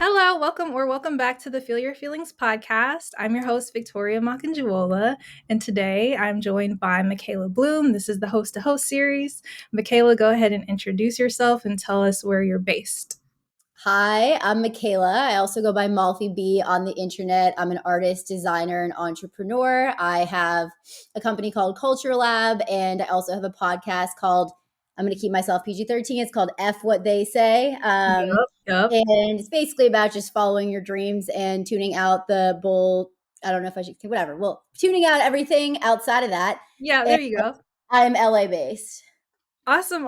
Hello, welcome back to the Feel Your Feelings podcast. I'm your host, Victoria Macanjuola, and today I'm joined by Michaella Bloom. This is the Host to Host series. Michaella, go ahead and introduce yourself and tell us where you're based. Hi, I'm Michaella. I also go by MALFYB on the internet. I'm an artist, designer, and entrepreneur. I have a company called CLTR LAB, and I also have a podcast called, I'm going to keep myself PG-13. It's called F What They Say. Yep. And it's basically about just following your dreams and tuning out the bull. I don't know if I should say whatever. Well, tuning out everything outside of that. Yeah, And there you go. I'm LA based. Awesome.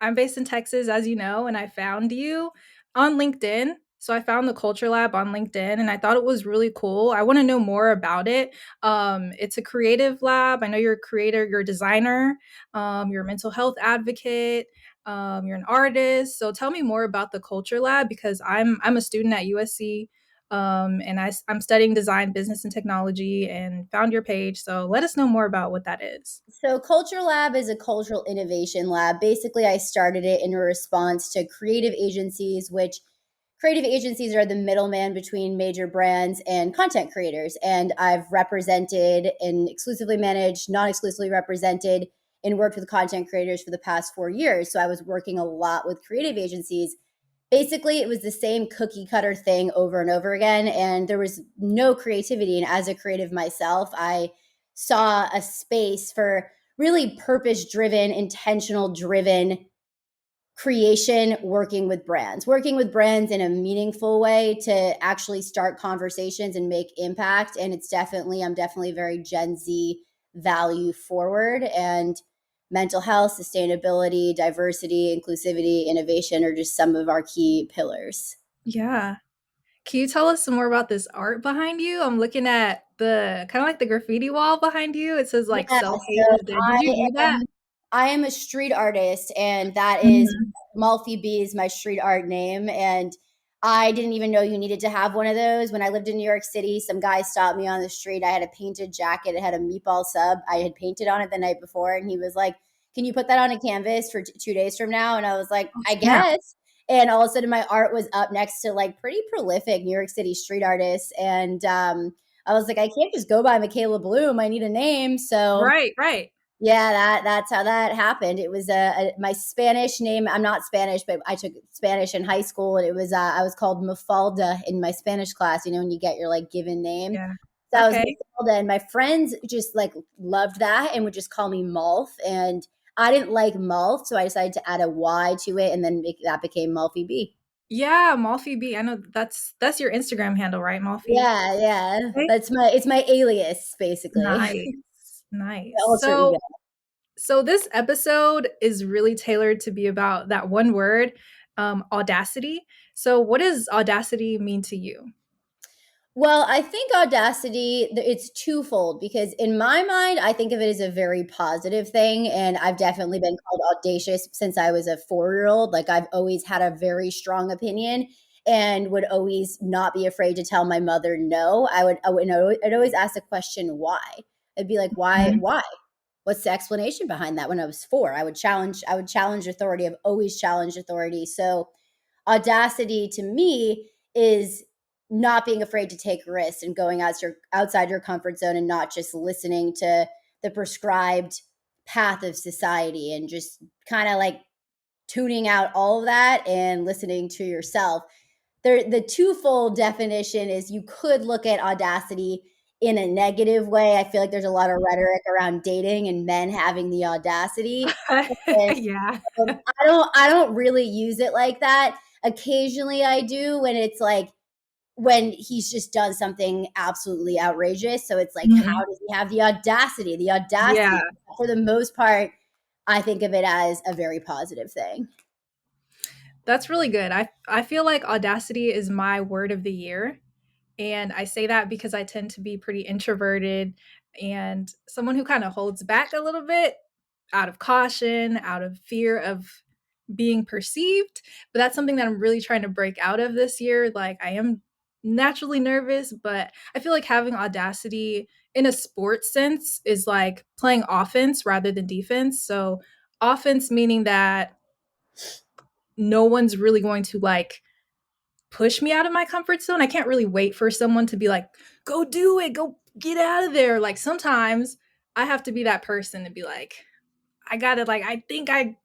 I'm based in Texas, as you know, and I found you on LinkedIn. So I found the Culture Lab on LinkedIn and I thought it was really cool. I want to know more about it. It's a creative lab. I know you're a creator, you're a designer, you're a mental health advocate, you're an artist. So tell me more about the Culture Lab because I'm a student at USC. And I'm studying design, business, and technology and found your page. So let us know more about what that is. So Culture Lab is a cultural innovation lab. Basically, I started it in response to creative agencies, which creative agencies are the middleman between major brands and content creators. And I've represented and exclusively managed, non-exclusively represented, and worked with content creators for the past 4 years. So I was working a lot with creative agencies. Basically, it was the same cookie cutter thing over and over again, and there was no creativity. And as a creative myself, I saw a space for really purpose driven, intentional driven creation, working with brands in a meaningful way to actually start conversations and make impact. And I'm definitely very Gen Z value forward, and mental health, sustainability, diversity, inclusivity, innovation are just some of our key pillars. Yeah. Can you tell us some more about this art behind you? I'm looking at the kind of like the graffiti wall behind you. It says like Yeah, self-hate so is dead. Did you do that? I am a street artist, and that is Mhm. MALFYB is my street art name. And I didn't even know you needed to have one of those. When I lived in New York City, some guy stopped me on the street. I had a painted jacket. It had a meatball sub. I had painted on it the night before, and he was like, "Can you put that on a canvas for 2 days from now?" And I was like, Oh, "I snap. guess." And all of a sudden, my art was up next to like pretty prolific New York City street artists, and I was like, I can't just go by Michaella Bloom. I need a name. So Right. yeah, that's how that happened. It was my Spanish name. I'm not Spanish, but I took Spanish in high school, and it was I was called Mafalda in my Spanish class. You know, when you get your like given name. Yeah. So I was Okay. Mafalda, and my friends just like loved that and would just call me Malf. And I didn't like Malf, so I decided to add a Y to it, and then that became Malfy B. Yeah, MALFYB. I know that's your Instagram handle, right? Malfy. Yeah. Okay. It's my alias basically. Nice. Nice. Alter ego. So this episode is really tailored to be about that one word, audacity. So what does audacity mean to you? Well, I think Audacity, it's twofold because in my mind, I think of it as a very positive thing. And I've definitely been called audacious since I was a 4-year-old. Like I've always had a very strong opinion and would always not be afraid to tell my mother no. I'd always ask the question, why? I'd be like, Mhm. why? What's the explanation behind that? When I was 4, I would challenge authority. I've always challenged authority. So audacity to me is not being afraid to take risks and going outside your comfort zone and not just listening to the prescribed path of society and just kind of like tuning out all of that and listening to yourself. The twofold definition is you could look at audacity in a negative way. I feel like there's a lot of rhetoric around dating and men having the audacity. And Yeah. I don't really use it like that. Occasionally I do when it's like when he's just done something absolutely outrageous. So it's like, how Mhm. does he have the audacity? The Yeah. audacity, for the most part, I think of it as a very positive thing. That's really good. I feel like audacity is my word of the year. And I say that because I tend to be pretty introverted and someone who kind of holds back a little bit out of caution, out of fear of being perceived. But that's something that I'm really trying to break out of this year. Like I am naturally nervous, but I feel like having audacity in a sports sense is like playing offense rather than defense. So offense meaning that no one's really going to like push me out of my comfort zone. I can't really wait for someone to be like, go do it, go get out of there. Like sometimes I have to be that person to be like, I gotta like, I think I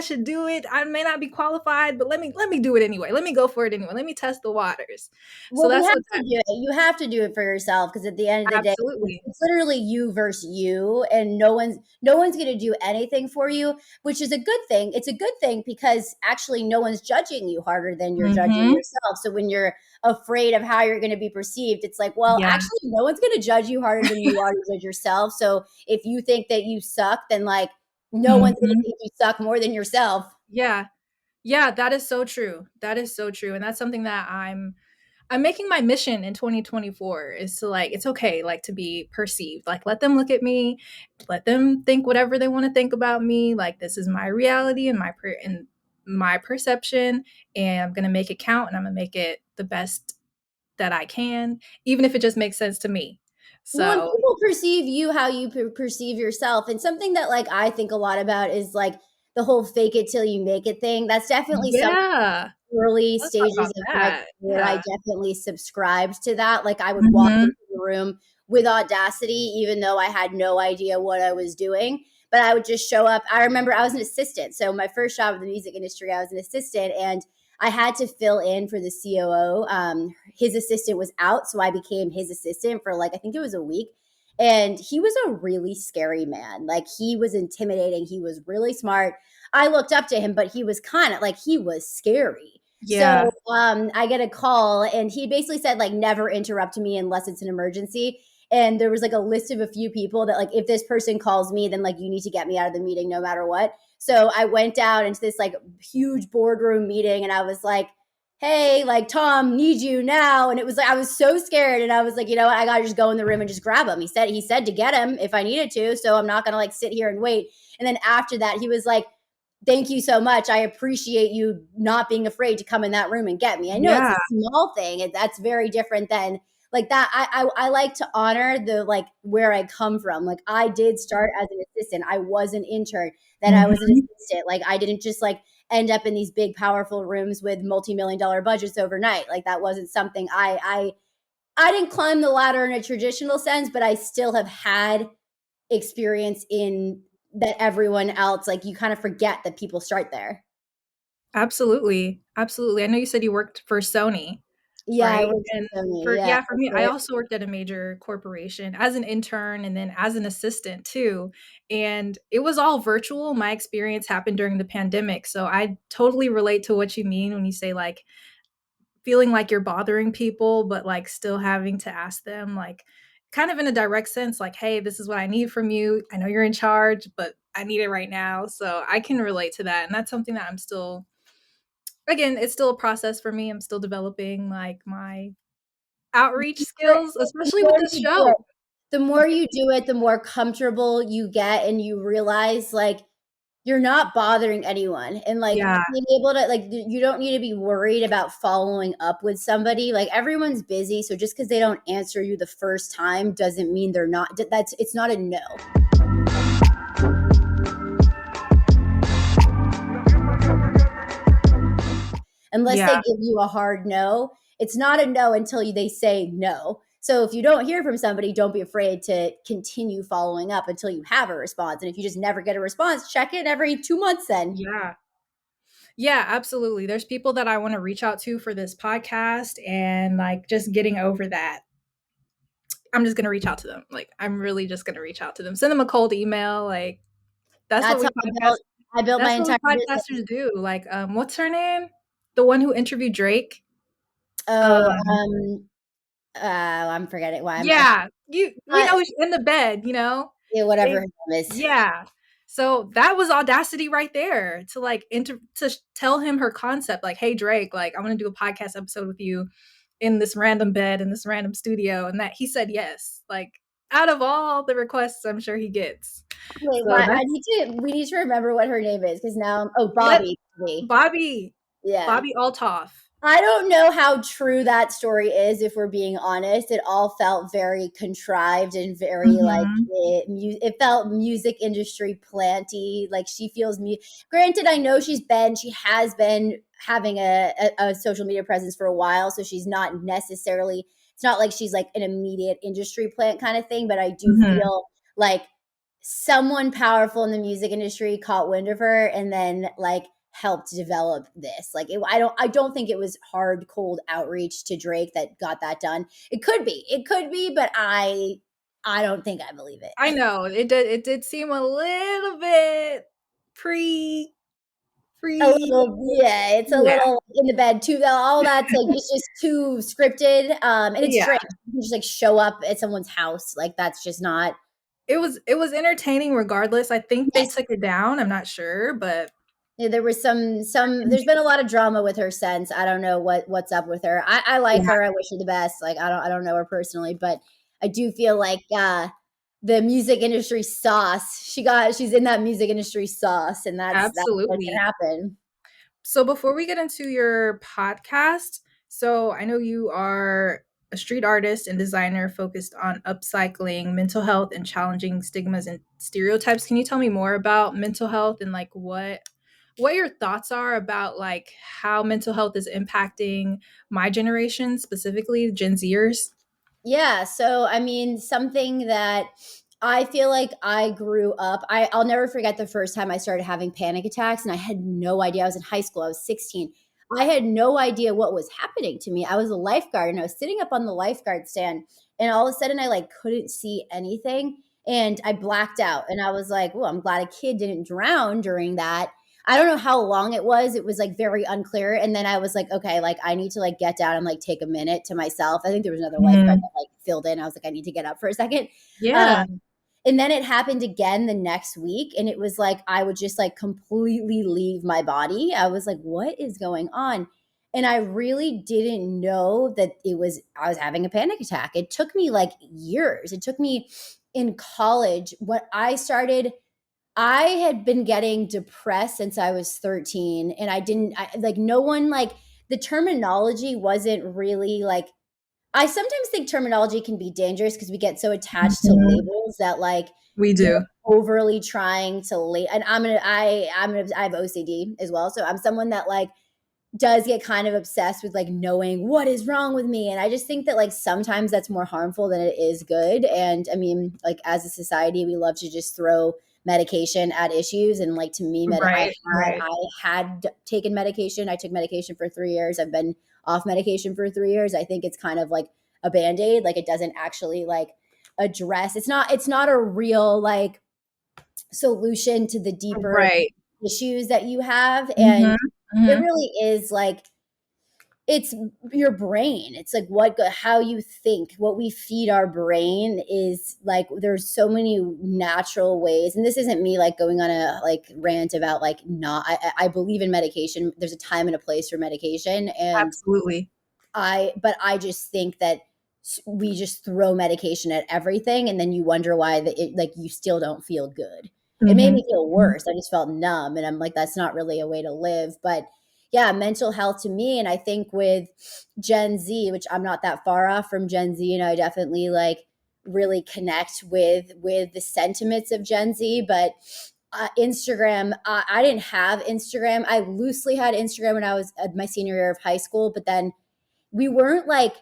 should do it. I may not be qualified, but let me do it anyway. Let me go for it anyway. Let me test the waters. So Well, we that's have what to that do it. You have to do it for yourself because at the end of the day, absolutely. it's literally you versus you, and no one's going to do anything for you, which is a good thing. It's a good thing because actually no one's judging you harder than you're judging Mm-hmm. yourself. So when you're afraid of how you're going to be perceived, it's like, well, Yeah. actually no one's going to judge you harder than you are to judge yourself. So if you think that you suck, then like no one's going to Mm-hmm. think you suck more than yourself. Yeah. Yeah, that is so true. That is so true. And that's something that I'm making my mission in 2024 is to like it's okay like to be perceived. Like let them look at me, let them think whatever they want to think about me. Like this is my reality and my perception and I'm going to make it count and I'm going to make it the best that I can even if it just makes sense to me. Well, and So, people perceive you how you perceive yourself. And something that like I think a lot about is like the whole fake it till you make it thing. That's definitely some yeah. early Let's talk stages about of my that. career. I Yeah. definitely subscribed to that. Like I would walk Mhm. into the room with Audacity, even though I had no idea what I was doing. But I would just show up. I remember I was an assistant. So my first job in the music industry, I was an assistant and I had to fill in for the COO. His assistant was out, so I became his assistant for like I think it was a week. And he was a really scary man. Like he was intimidating. He was really smart. I looked up to him, but he was kind of like he was scary. Yeah. So I get a call, and he basically said like never interrupt me unless it's an emergency. And there was like a list of a few people that like if this person calls me, then like you need to get me out of the meeting no matter what. So I went down into this like huge boardroom meeting, and I was like, hey, like Tom, need you now. And it was like I was so scared, and I was like, you know what, I gotta just go in the room and just grab him. He said to get him if I needed to, so I'm not gonna like sit here and wait. And then after that, he was like, thank you so much. I appreciate you not being afraid to come in that room and get me. I know it's a Yeah. small thing, and that's very different than like that. I like to honor the like where I come from. Like I did start as an assistant. I was an intern, then I was an Mhm. assistant. Like I didn't just like end up in these big powerful rooms with multi-million-dollar budgets overnight. Like that wasn't something I didn't climb the ladder in a traditional sense, but I still have had experience in that everyone else like you kind of forget that people start there. Absolutely. Absolutely. I know you said you worked for Sony, Yeah, I right? worked And for Sony. for Yeah, yeah, for that's me, I right. also worked at a major corporation as an intern and then as an assistant too. And it was all virtual. My experience happened during the pandemic. So I totally relate to what you mean when you say like feeling like you're bothering people, but like still having to ask them like kind of in a direct sense, like, hey, this is what I need from you. I know you're in charge, but I need it right now. So I can relate to that. And that's something that I'm still again, it's still a process for me. I'm still developing like my outreach But skills, the especially with more this you do it, show. the more you do it, the more comfortable you get, and you realize like you're not bothering anyone. And like Yeah. being able to like you don't need to be worried about following up with somebody. Like everyone's busy, so just because they don't answer you the first time doesn't mean they're not that's it's not a no. Unless they Yeah. give you a hard no. It's not a no until they say no. So if you don't hear from somebody, don't be afraid to continue following up until you have a response. And if you just never get a response, check in every 2 months then. Yeah. Yeah, absolutely. There's people that I want to reach out to for this podcast and like just getting over that. I'm just going to reach out to them. Like I'm really just going to reach out to them. Send them a cold email like that's what That's how we podcast I built my that's what we entire business. podcasters do. Like what's her name? The one who interviewed Drake? Oh, Um I'm forgetting why I'm yeah, you we uh, know she's in the bed, you know? yeah, whatever They his name is. yeah. So that was audacity right there to like tell him her concept like, "Hey Drake, like I want to do a podcast episode with you in this random bed in this random studio." And that he said yes. Like out of all the requests I'm sure he gets. Wait, So why that's we need to remember what her name is because now oh let Bobby. Bobby. Yeah. Bobby Altoff. I don't know how true that story is, if we're being honest. It all felt very contrived and very like Mhm. it felt music industry planty. Like she feels granted, I know she has been having a social media presence for a while, so she's not necessarily, it's not like she's like an immediate industry plant kind of thing, but I do Mhm. feel like someone powerful in the music industry caught wind of her and then like helped develop this. Like I don't think it was hard cold outreach to Drake that got that done. It could be, but I don't think I believe I it. know, it did seem a little bit pre A pre little, yeah, it's a yeah, little in the bed too. All that's like it's just too scripted, and it's yeah. strange. You can just like show up at someone's house, like that's just not. It was entertaining regardless. I think they Yes, took it down, I'm not sure, but yeah, there was some. There's been a lot of drama with her since. I don't know what's up with her. I like yeah, her. I wish her the best. Like I don't know her personally, but I do feel like the music industry sauce. She's in that music industry sauce, and that's what can absolutely. happen. So before we get into your podcast, so I know you are a street artist and designer focused on upcycling, mental health, and challenging stigmas and stereotypes. Can you tell me more about mental health and like what your thoughts are about like how mental health is impacting my generation, specifically Gen Zers? Yeah, so I mean, something that I feel like I grew up. I'll never forget the first time I started having panic attacks, and I had no idea. I was in high school. I was 16. I had no idea what was happening to me. I was a lifeguard, and I was sitting up on the lifeguard stand, and all of a sudden, I like couldn't see anything, and I blacked out. And I was like, "Well, I'm glad a kid didn't drown during that." I don't know how long it was. It was like very unclear. And then I was like, okay, like I need to like get down and like take a minute to myself. I think there was another lifeguard Mhm. that like filled in. I was like, I need to get up for a second. Yeah. Um, and then it happened again the next week. And it was like I would just like completely leave my body. I was like, what is going on? And I really didn't know that I was having a panic attack. It took me like years. It took me in college when I had been getting depressed since I was 13, and like no one like the terminology wasn't really like. I sometimes think terminology can be dangerous because we get so attached to Mhm. labels that like We they're do. overly trying to and I have OCD as well, so I'm someone that like does get kind of obsessed with like knowing what is wrong with me. And I just think that like sometimes that's more harmful than it is good. And I mean, like as a society, we love to just throw medication at issues. And like to me, Right, right. I had taken medication. I took medication for 3 years. I've been off medication for 3 years. I think it's kind of like a band-aid. Like it doesn't actually like address, it's not a real like solution to the deeper Right. issues that you have. And Mhm. it Mhm. really is like it's your brain. It's like how you think, what we feed our brain is like there's so many natural ways. And this isn't me like going on a like rant about like not I believe in medication. There's a time and a place for medication. And Absolutely. but I just think that we just throw medication at everything, and then you wonder why like you still don't feel good. It made Mhm. me feel Mhm. worse. I just felt numb, and I'm like, that's not really a way to live. But yeah, mental health to me, and I think with Gen Z, which I'm not that far off from Gen Z, and I definitely like really connect with the sentiments of Gen Z, but Instagram, I didn't have Instagram. I loosely had Instagram when I was at my senior year of high school, but then we weren't like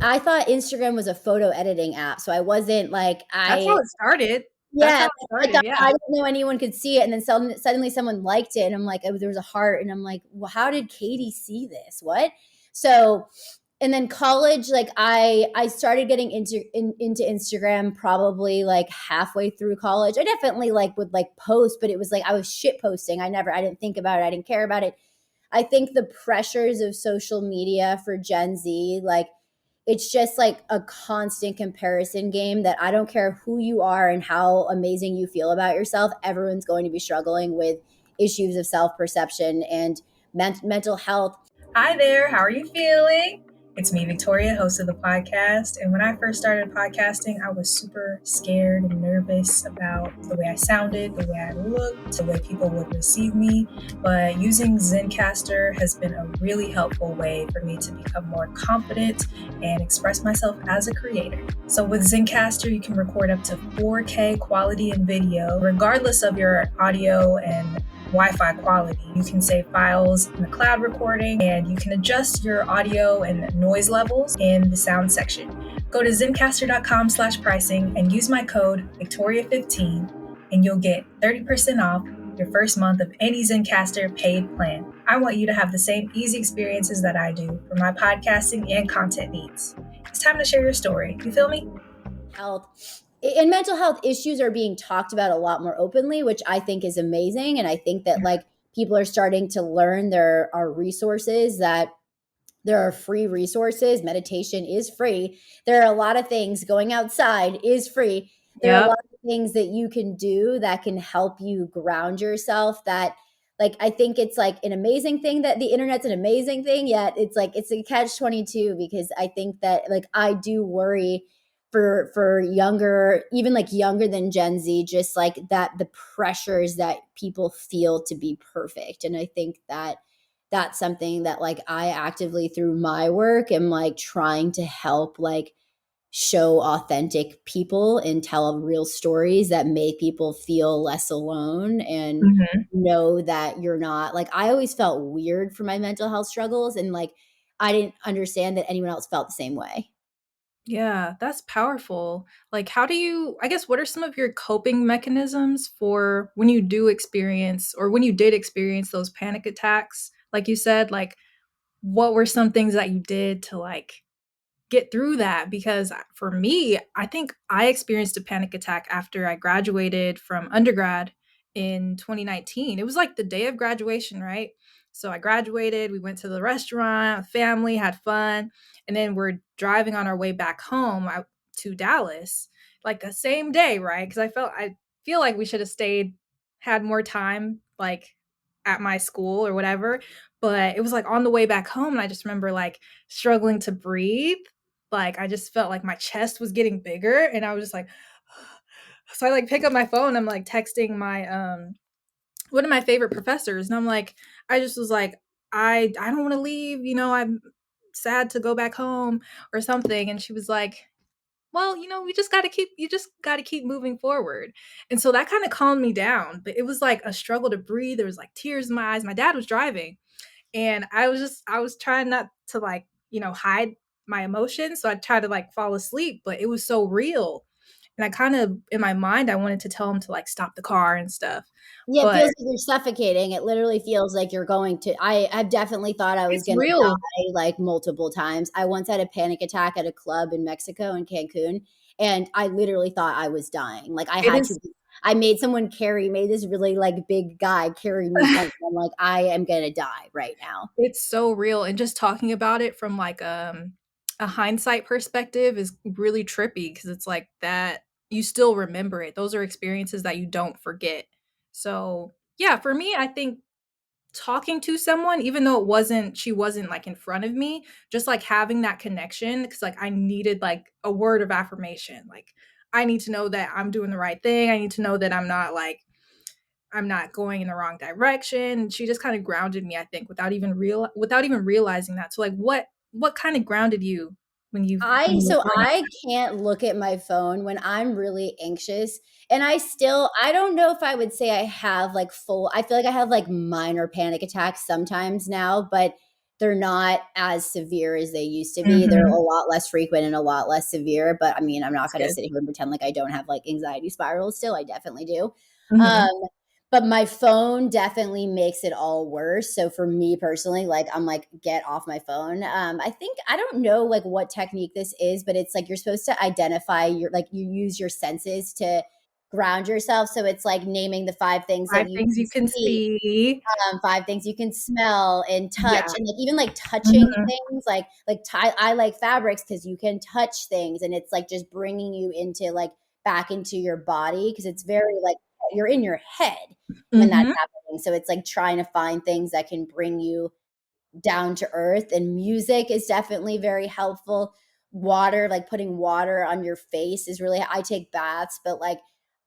I thought Instagram was a photo editing app, so I wasn't like That's how it started. That's yeah, how it I started, thought yeah. I didn't know anyone could see it, and then suddenly someone liked it, and I'm like, oh, there was a heart, and I'm like, well, how did Katie see this? What? So, and then college, like I started getting into Instagram probably like halfway through college. I definitely like would like post, but it was like I was shit posting. I didn't think about it. I didn't care about it. I think the pressures of social media for Gen Z, like it's just like a constant comparison game that I don't care who you are and how amazing you feel about yourself. Everyone's going to be struggling with issues of self perception and mental health. Hi there, how are you feeling? It's me, Victoria, host of the podcast. And when I first started podcasting, I was super scared and nervous about the way I sounded, the way I looked, the way people would receive me. But using Zencastr has been a really helpful way for me to become more confident and express myself as a creator. So with Zencastr, you can record up to 4K quality in video, regardless of your audio and Wi-Fi quality. You can save files in the cloud recording, and you can adjust your audio and noise levels in the sound section. Go to zencastr.com/pricing and use my code Victoria15 and you'll get 30% off your first month of any Zencastr paid plan. I want you to have the same easy experiences that I do for my podcasting and content needs. It's time to share your story. You feel me? Health and mental health issues are being talked about a lot more openly, which I think is amazing. And I think that like people are starting to learn there are resources, that there are free resources. Meditation is free. There are a lot of things. Going outside is free. There are a Yep. lot of things that you can do that can help you ground yourself. That, like, I think it's like an amazing thing that the internet's an amazing thing, yet it's like it's a catch-22, because I think that, like, I do worry for younger, even like younger than Gen Z, just like that the pressures that people feel to be perfect. And I think that that's something that like I actively through my work am like trying to help like show authentic people and tell real stories that make people feel less alone and Mm-hmm. know that you're not like. I always felt weird for my mental health struggles, and like I didn't understand that anyone else felt the same way. Yeah, that's powerful. Like, how do you, I guess, what are some of your coping mechanisms for when you do experience or when you did experience those panic attacks? Like you said, like, what were some things that you did to like get through that? Because for me, I think I experienced a panic attack after I graduated from undergrad in 2019. It was like the day of graduation, right? So I graduated, we went to the restaurant, family, had fun, and then we're driving on our way back home to Dallas, like the same day, right? Because I feel like we should have stayed, had more time, like at my school or whatever. But it was like on the way back home, and I just remember like struggling to breathe. Like I just felt like my chest was getting bigger, and I was just like, so I like pick up my phone. I'm like texting my one of my favorite professors, and I'm like, I just was like, I don't want to leave. You know, I'm sad to go back home or something. And she was like, well, you know, you just got to keep moving forward. And so that kind of calmed me down. But it was like a struggle to breathe. There was like tears in my eyes. My dad was driving, and I was trying not to like, you know, hide my emotions. So I tried to like fall asleep, but it was so real. And I kind of in my mind I wanted to tell him to like stop the car and stuff. Yeah, it But feels like you're suffocating. It literally feels like you're going to. I've definitely thought I was it's gonna real. die like multiple times. I once had a panic attack at a club in Mexico, in Cancun, and I literally thought I was dying. Like I It had is to. I made this really like big guy carry me home. I'm like, I am gonna die right now. it's so real, and just talking about it from like a hindsight perspective is really trippy because it's like that you still remember it. Those are experiences that you don't forget. So, yeah, for me, I think talking to someone, even though she wasn't like in front of me, just like having that connection, because like I needed like a word of affirmation. Like I need to know that I'm doing the right thing. I need to know that I'm not going in the wrong direction. She just kind of grounded me, I think, without even realizing that. So like what kind of grounded you when I you were so going I can't look at my phone when I'm really anxious, and I don't know if I would say I have like full. I feel like I have like minor panic attacks sometimes now, but they're not as severe as they used to be. They're a Mhm. lot less frequent and a lot less severe, but I mean, I'm not That's going to good. sit here and pretend like I don't have like anxiety spirals still. I definitely do. Um Mhm. but my phone definitely makes it all worse. So for me personally, like I'm like, get off my phone. I think I don't know like what technique this is, but it's like you're supposed to identify your like you use your senses to ground yourself. So it's like naming the five things that 5 you things can you can see, see. five things you can smell and touch, Yeah. and like even like touching Mhm. things, I like fabrics because you can touch things, and it's like just bringing you into like back into your body, because it's very like you're in your head when that's Mhm. happening. So it's like trying to find things that can bring you down to earth. And music is definitely very helpful. Water, like putting water on your face is really, I take baths, but like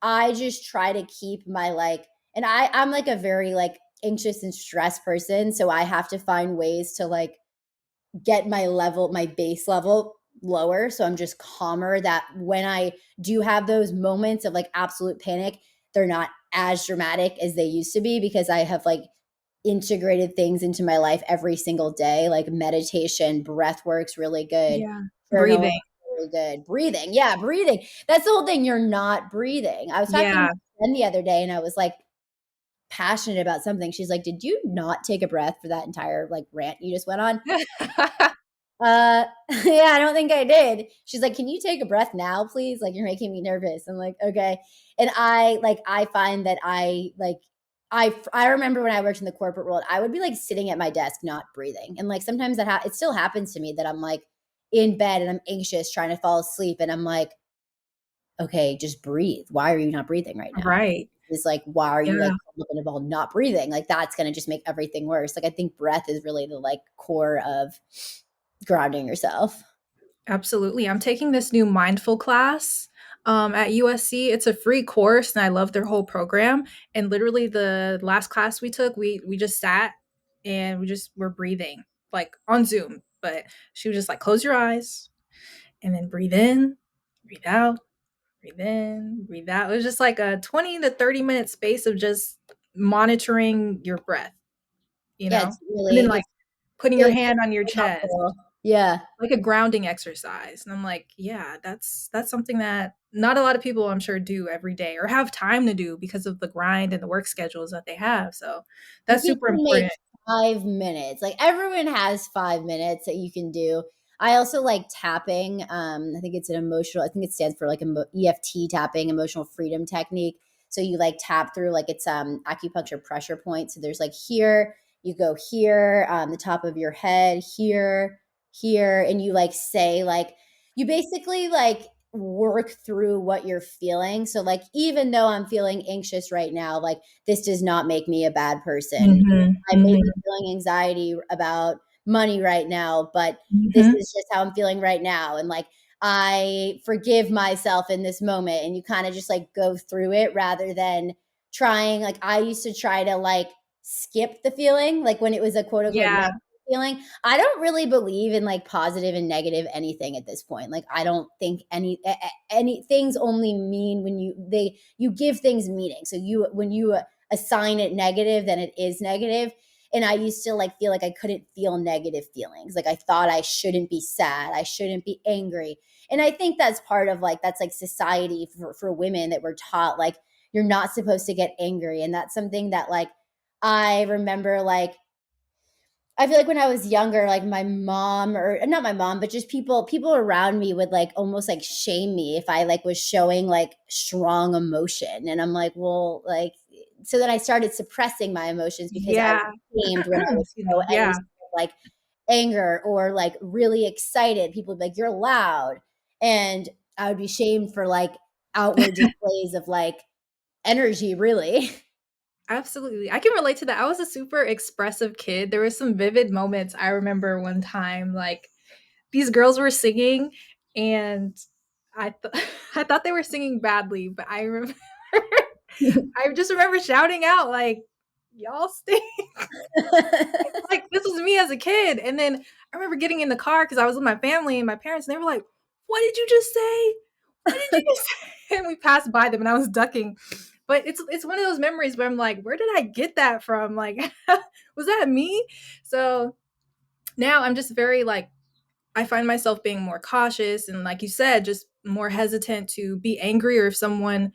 I just try to keep my like, and I'm like a very like anxious and stressed person. So I have to find ways to like get my level, my base level lower. So I'm just calmer, that when I do have those moments of like absolute panic, they're not as dramatic as they used to be, because I have like integrated things into my life every single day, like meditation, breath work's really good, Yeah. journaling Breathing. really good, breathing. Yeah, breathing. That's the whole thing. You're not breathing. I was talking to Yeah. a friend the other day and I was like passionate about something. She's like, "Did you not take a breath for that entire like rant you just went on?" Yeah, I don't think I did. She's like, "Can you take a breath now, please? Like, you're making me nervous." I'm like, "Okay." And I find that I remember when I worked in the corporate world, I would be like sitting at my desk, not breathing. And like sometimes it still happens to me that I'm like in bed and I'm anxious trying to fall asleep. And I'm like, okay, just breathe. Why are you not breathing right now? Right. It's like, why are you like Yeah. curled up in a ball not breathing? Like that's gonna just make everything worse. Like I think breath is really the like core of grounding yourself. Absolutely. I'm taking this new mindful class at USC. It's a free course, and I love their whole program. And literally, the last class we took, we just sat and we just were breathing like on Zoom. But she was just like, close your eyes and then breathe in, breathe out, breathe in, breathe out. It was just like a 20 to 30-minute space of just monitoring your breath, Yeah, it's and then really like putting your it's hand on your really chest, helpful. Yeah. like a grounding exercise. And I'm like, yeah, that's something that not a lot of people I'm sure do every day or have time to do because of the grind and the work schedules that they have. So If that's you super can make important. 5 minutes, like everyone has 5 minutes that you can do. I also like tapping. I think it's an emotional, I think it stands for like EFT tapping, emotional freedom technique. So you like tap through like it's acupuncture pressure points. So there's like here, you go here, the top of your head, here, here, and you like say like you basically like work through what you're feeling. So like even though I'm feeling anxious right now, like this does not make me a bad person. Mhm, I may be mhm, feeling anxiety about money right now, but this mhm. is just how I'm feeling right now. And like, I forgive myself in this moment. And you kind of just like go through it rather than trying. Like, I used to try to like skip the feeling, like when it was a quote unquote Yeah, negative feeling. I don't really believe in like positive and negative anything at this point. Like, I don't think any things only mean when you give things meaning. So when you assign it negative, then it is negative. And I used to like feel like I couldn't feel negative feelings. Like I thought I shouldn't be sad, I shouldn't be angry. And I think that's part of like that's like society for women, that we're taught like you're not supposed to get angry. And that's something that like I remember like I feel like when I was younger, like my mom, or not my mom, but just people around me would like almost like shame me if I like was showing like strong emotion. And I'm like, well, like so then I started suppressing my emotions because I yeah. was shamed when I was Excuse so me. any Yeah, like anger or like really excited. People would be like, you're loud. And I would be shamed for like outward displays of like energy, really. absolutely. I can relate to that. I was a super expressive kid. There were some vivid moments. I remember one time, like these girls were singing, and I thought they were singing badly, but I remember I just remember shouting out like, "Y'all stay." Like, this was me as a kid. And then I remember getting in the car because I was with my family and my parents, and they were like, "What did you just say? What did you just say?" And we passed by them and I was ducking. But it's one of those memories where I'm like, where did I get that from? Like, was that me? So now I'm just very like, I find myself being more cautious and, like you said, just more hesitant to be angry, or if someone's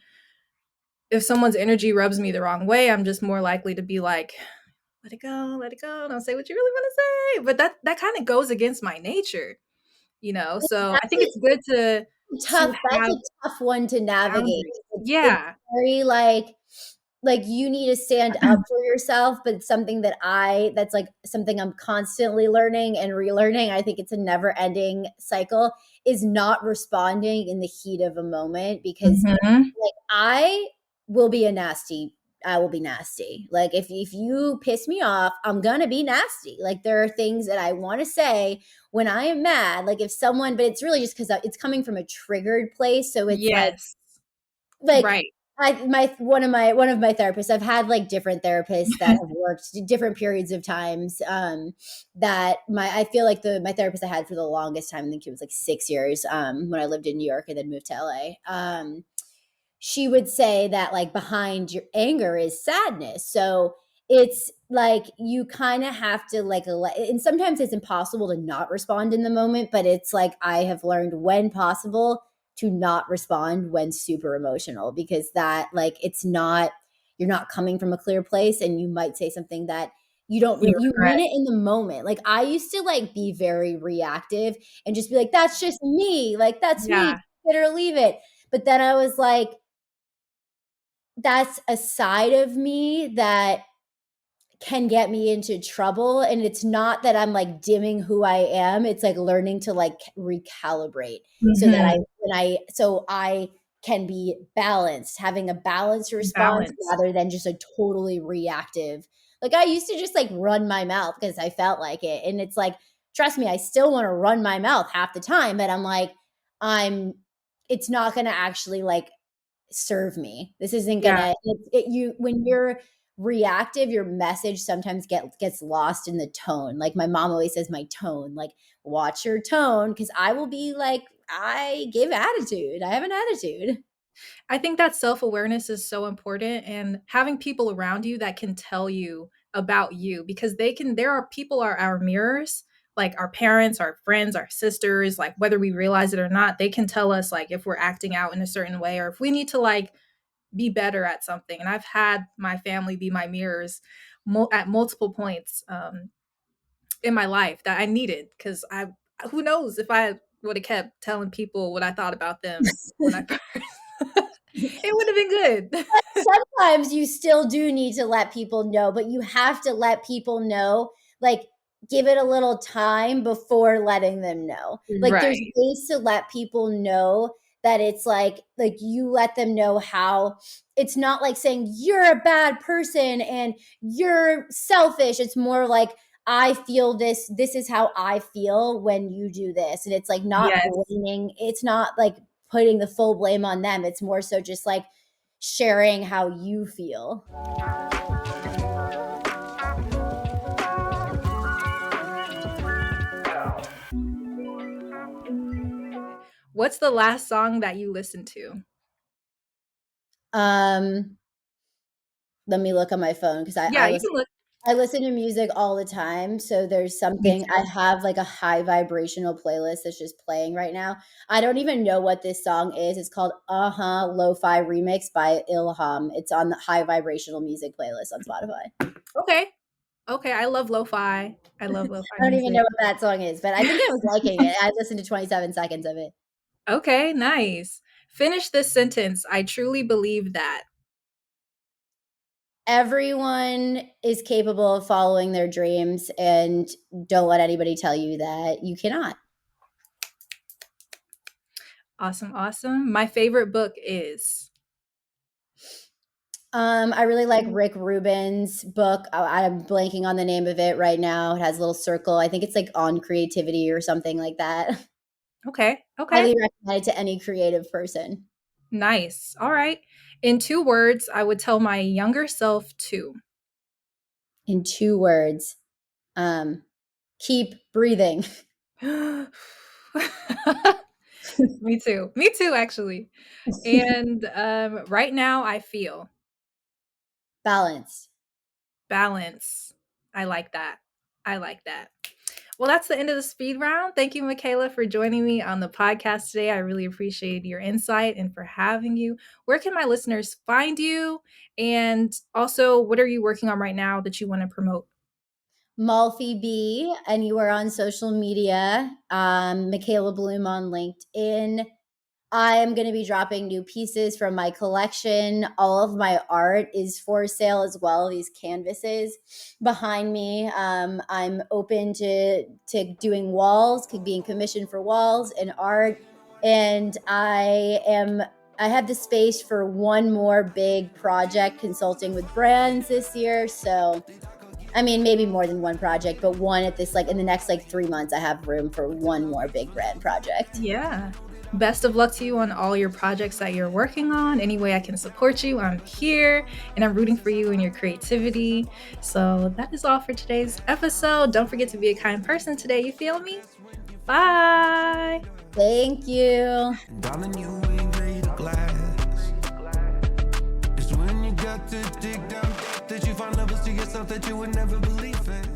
energy rubs me the wrong way, I'm just more likely to be like, let it go, don't say what you really want to say. But that kind of goes against my nature, so I think That's it's good to tough. That's have a tough one to navigate. boundaries. It's Yeah. very like you need to stand up for yourself, but it's something that's like something I'm constantly learning and relearning. I think it's a never ending cycle, is not responding in the heat of a moment, because Mhm. like I will be a nasty I will be nasty. Like if you piss me off, I'm gonna be nasty. Like there are things that I want to say when I am mad. Like if someone, but it's really just because it's coming from a triggered place. So it's Yes. like Right. one of my therapists, I've had like different therapists that have worked different periods of times. That I feel like my therapist I had for the longest time, I think it was like 6 years, when I lived in New York and then moved to LA. She would say that like behind your anger is sadness. So it's like you kind of have to like and sometimes it's impossible to not respond in the moment, but it's like I have learned when possible to not respond when super emotional, because that like it's not, you're not coming from a clear place and you might say something that you don't You really, you regret. mean it in the moment. Like I used to like be very reactive and just be like, that's just me, like that's me, Yeah. take it or leave it. But then I was like, that's a side of me that can get me into trouble, and it's not that I'm like dimming who I am, it's like learning to like recalibrate so that Mhm. I can be balanced, having a balanced response Balance. rather than just a totally reactive. Like I used to just like run my mouth because I felt like it, and it's like, trust me, I still want to run my mouth half the time, but I'm like, I'm it's not going to actually like serve me. This isn't Yeah. gonna you when you're reactive, your message sometimes gets lost in the tone. Like my mom always says, my tone. Like watch your tone, because I will be like, I give attitude. I have an attitude. I think that self-awareness is so important, and having people around you that can tell you about you, because there are people are our mirrors, like our parents, our friends, our sisters, like whether we realize it or not, they can tell us like if we're acting out in a certain way or if we need to like be better at something. And I've had my family be my mirrors at multiple points in my life that I needed, because I who knows if I would have kept telling people what I thought about them when I first it would have been good. Sometimes you still do need to let people know, but you have to let people know, like give it a little time before letting them know. Like there's Right. ways to let people know that it's like you let them know how it's not like saying you're a bad person and you're selfish. It's more like, I feel this is how I feel when you do this. And it's like not Yes. blaming, it's not like putting the full blame on them. It's more so just like sharing how you feel. What's the last song that you listened to? Um, Let me look on my phone because Yeah, you can look. I listen to music all the time. So there's Me something, I too. have like a high vibrational playlist that's just playing right now. I don't even know what this song is. It's called Lo-Fi Remix by Ilham. It's on the high vibrational music playlist on Spotify. Okay. Okay, I love lo-fi. I love lo-fi I don't even music. know what that song is, but I think I was liking it. I listened to 27 seconds of it. Okay, nice. Finish this sentence. I truly believe that. Everyone is capable of following their dreams, and don't let anybody tell you that you cannot. Awesome, awesome. My favorite book is I really like Rick Rubin's book. I'm blanking on the name of it right now. It has a little circle. I think it's like On Creativity or something like that. Okay, okay. Highly recommend it to any creative person. Nice. All right. In 2 words, I would tell my younger self to In 2 words, um, keep breathing. Me too. Me too, actually. And right now, I feel Balance. balance. I like that. I like that. Well, that's the end of the speed round. Thank you, Michaela, for joining me on the podcast today. I really appreciate your insight and for having you. Where can my listeners find you? And also, what are you working on right now that you want to promote? MALFYB, and you are on social media. Michaella Bloom on LinkedIn. I am going to be dropping new pieces from my collection. All of my art is for sale as well. These canvases behind me. I'm open to doing walls, being commissioned for walls and art. And I am I have the space for one more big project consulting with brands this year. So, I mean, maybe more than one project, but one at this, like in the next like 3 months, I have room for one more big brand project. Yeah. Best of luck to you on all your projects that you're working on. Any way I can support you, I'm here and I'm rooting for you and your creativity. So that is all for today's episode. Don't forget to be a kind person today. You feel me? Bye. Thank you. Darling, you ain't made of glass. It's when you got to dig down that you find levels to yourself that you would never believe in.